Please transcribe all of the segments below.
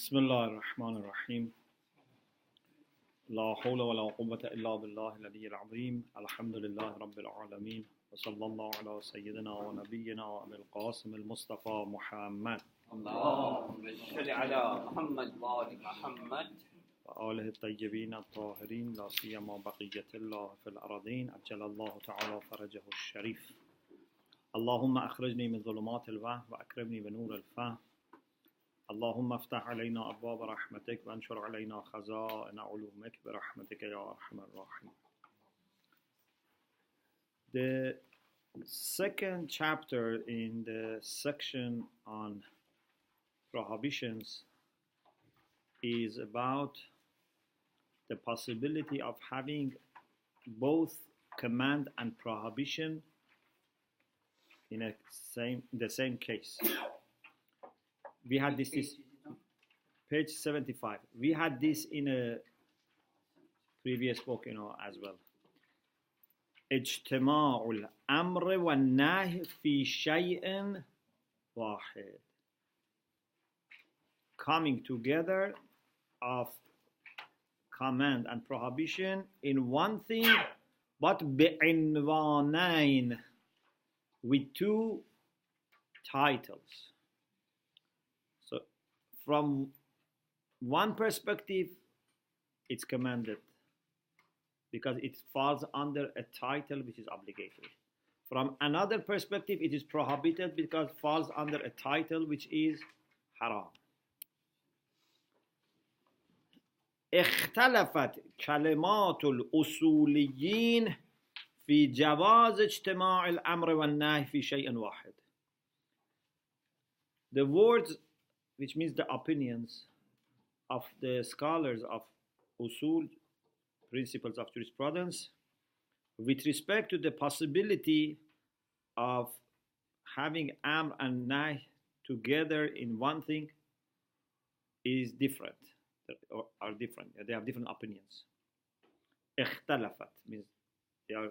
بسم الله الرحمن الرحيم لا حول ولا قوة إلا بالله العلي العظيم الحمد لله رب العالمين وصلى الله على سيدنا ونبينا وأبي القاسم المصطفى محمد اللهم صل على محمد وآل محمد وآله الطيبين الطاهرين لا سيما بقية الله في الأرضين عجل الله تعالى فرجه الشريف اللهم أخرجني من ظلمات الوهم وأكرمني بنور الفهم اللهم افتح علينا أبواب رحمتك وانشر علينا خزائن علومك برحمتك يا أرحم الراحمين. The second chapter in the section on prohibitions is about the possibility of having both command and prohibition in the same case. We had this page 75. We had this in a previous book, as well. اجتماع الأمر والنهي في شيء واحد. Coming together of command and prohibition in one thing, but بعنوانين, with two titles. So from one perspective, it's commanded because it falls under a title which is obligatory. From another perspective, it is prohibited because it falls under a title which is haram. اختلفت كلمات الأصوليين في جواز اجتماع الأمر والنهي في شيء واحد. The words, which means the opinions of the scholars of usul, principles of jurisprudence, with respect to the possibility of having amr and nahy together in one thing is different, or are different. They have different opinions. اختلفت means they are,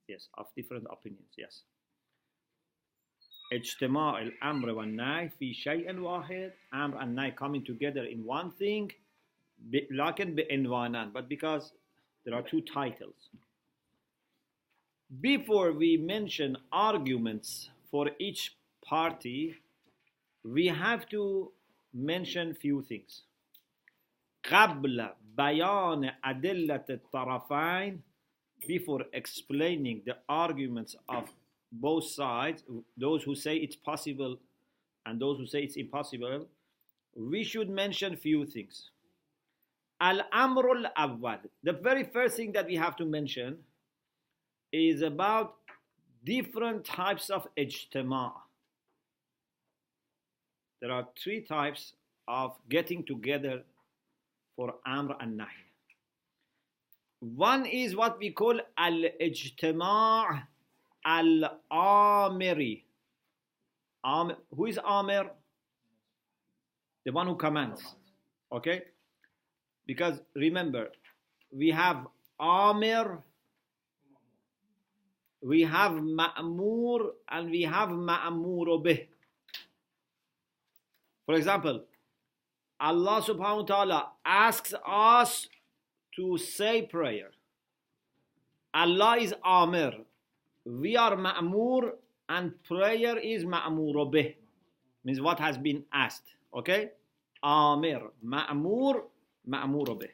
yes, of different opinions, yes. اجتماع الأمر والنهي في شيء واحد, amr and nahy coming together in one thing, لكن بعنوانان, but because there are two titles. Before we mention arguments for each party, we have to mention few things. قبل بيان أدلة الطرفين, before explaining the arguments of both sides, those who say it's possible and those who say it's impossible, we should mention few things. Al-Amrul Awwal, the very first thing that we have to mention is about different types of ijtima'. There are three types of getting together for Amr and Nahy. One is what we call al-ijtima' al-amiri. Who is Amir? The one who commands. Okay? Because remember, we have Amir, we have Ma'mur, and we have Ma'mur bih. For example, Allah subhanahu wa ta'ala asks us to say prayer. Allah is Amir. We are Ma'mur, and prayer is Ma'mur bih. Means what has been asked. Okay? Amir, Ma'mur, Ma'mur bih.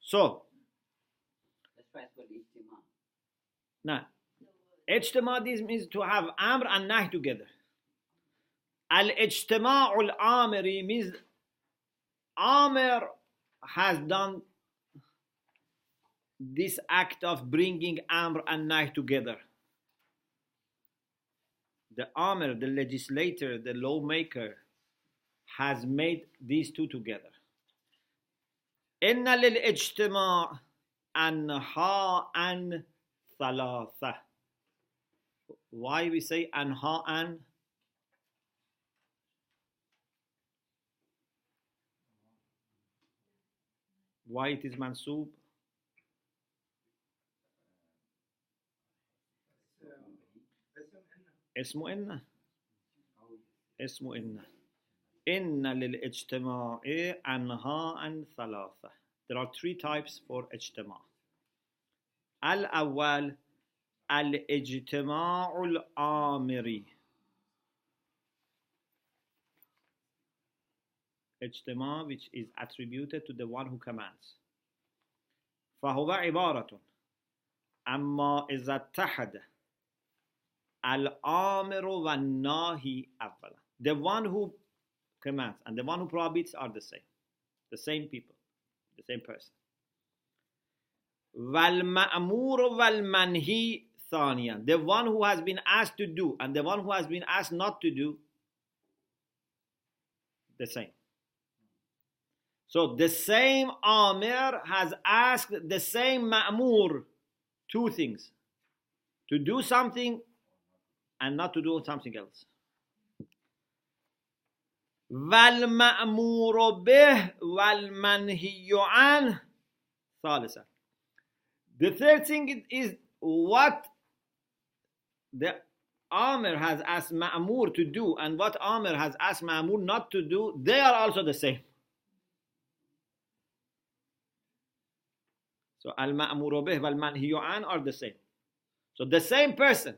So, that's why it's called ijtima'. now, ijtima' this means to have Amr and Nahy together. Al-ijtima' al-amiri means Amir has done this act of bringing Amr and Nahy together. The Amir, the legislator, the lawmaker, has made these two together. Inna lil ijtima' anha'an thalatha. Why we say anha'an? Why it is mansoob? اسمه إن اسمه إن للاجتماع أنواع ثلاثة. There are three types for اجتماع. الأول الاجتماع الآمري. اجتماع which is attributed to the one who commands. فهو عبارة أما إذا اتحد الآمر والناهي أولا. The one who commands and the one who prohibits are the same people, the same person. والمأمور والمنهي ثانيا. The one who has been asked to do and the one who has been asked not to do, the same. So the same Amir has asked the same Ma'mur two things: to do something and not to do something else. وَالْمَأْمُورُ بِهِ وَالْمَنْهِيُّ عَنْهُ ثالثا. The third thing is what the Amir has asked Ma'mur to do and what Amir has asked Ma'mur not to do, they are also the same. So al-ma'muru bih wal-manhiyu an are the same. So the same person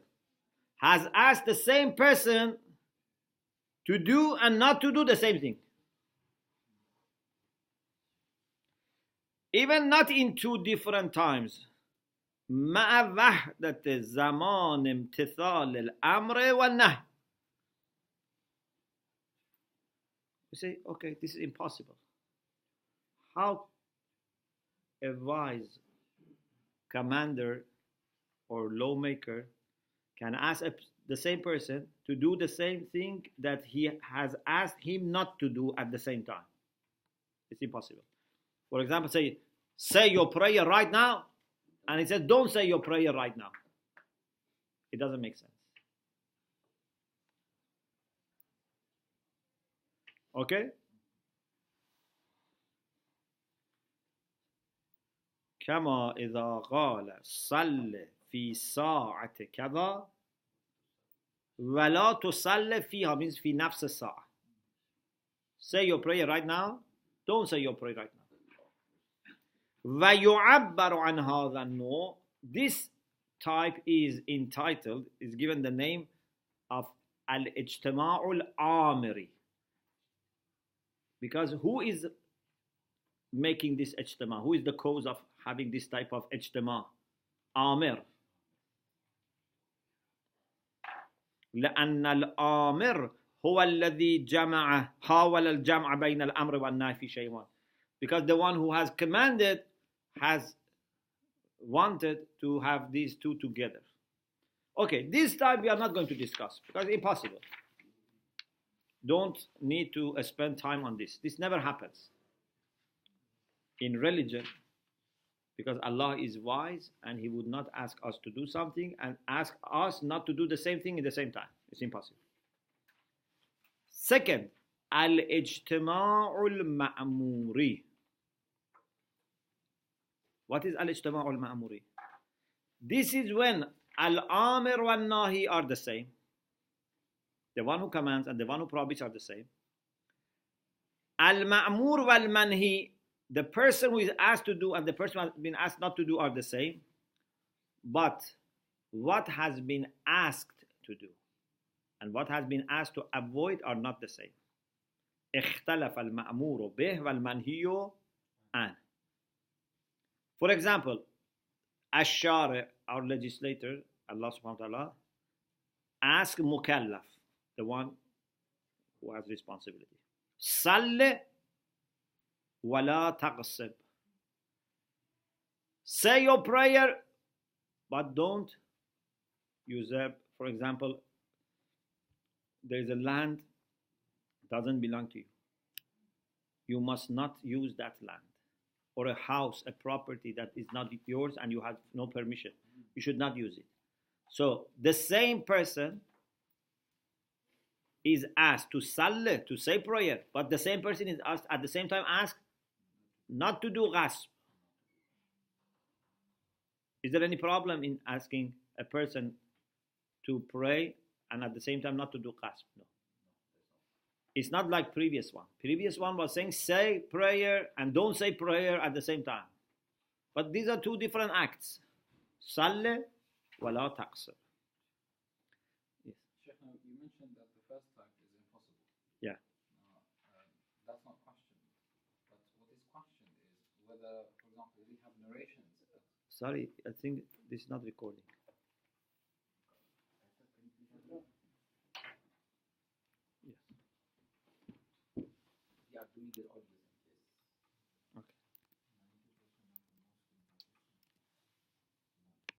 has asked the same person to do and not to do the same thing. Even not in two different times. مع وحدة زمان امتثال الأمر والنهي. You say, okay, this is impossible. How a wise commander or lawmaker can ask the same person to do the same thing that he has asked him not to do at the same time? It's impossible. For example, say your prayer right now, and he says, don't say your prayer right now. It doesn't make sense. Okay? كما إذا قال صل في ساعة كذا ولا تصل فيها means في نفس الساعة. Say your prayer right now. Don't say your prayer right now. ويعبر عن هذا النوع. This type is given the name of al-ijtima'u al-amiri. Because who is making this ijtima'? Who is the cause of having this type of ijtima'? Amir. لأن الآمر هو الذي حاول الجمع بين الأمر والنهي في شيء واحد. Because the one who has commanded has wanted to have these two together. Okay, this time we are not going to discuss because it's impossible. Don't need to spend time on this. This never happens in religion because Allah is wise and He would not ask us to do something and ask us not to do the same thing at the same time. It's impossible. Second, al-ijtima'ul ma'muri. What is al-ijtima'ul ma'muri? This is when al-amir wal-nahi are the same. The one who commands and the one who prohibits are the same. Al-ma'mur wal-manhi, the person who is asked to do and the person who has been asked not to do are the same. But what has been asked to do and what has been asked to avoid are not the same. اختلف المأمور به والمنهي عنه. For example, Ash-Shari', our legislator, Allah subhanahu wa ta'ala, ask Mukallaf, the one who has responsibility. Salli wala taqsib. Say your prayer, but don't usurp. For example, there is a land doesn't belong to you. You must not use that land. Or a house, a property that is not yours and you have no permission. You should not use it. So the same person is asked to salli, to say prayer, but the same person is asked at the same time asked not to do ghasb. Is there any problem in asking a person to pray and at the same time not to do ghasb? No. It's not like previous one. Previous one was saying say prayer and don't say prayer at the same time. But these are two different acts. Salle wala taqsir. Yes. Sheikh, you mentioned that the first type is impossible. Yeah. Now, that's not questioned. But what is questioned is whether, for example, we have narrations. Sorry, I think this is not recording. Yes. Yeah, do we get audio?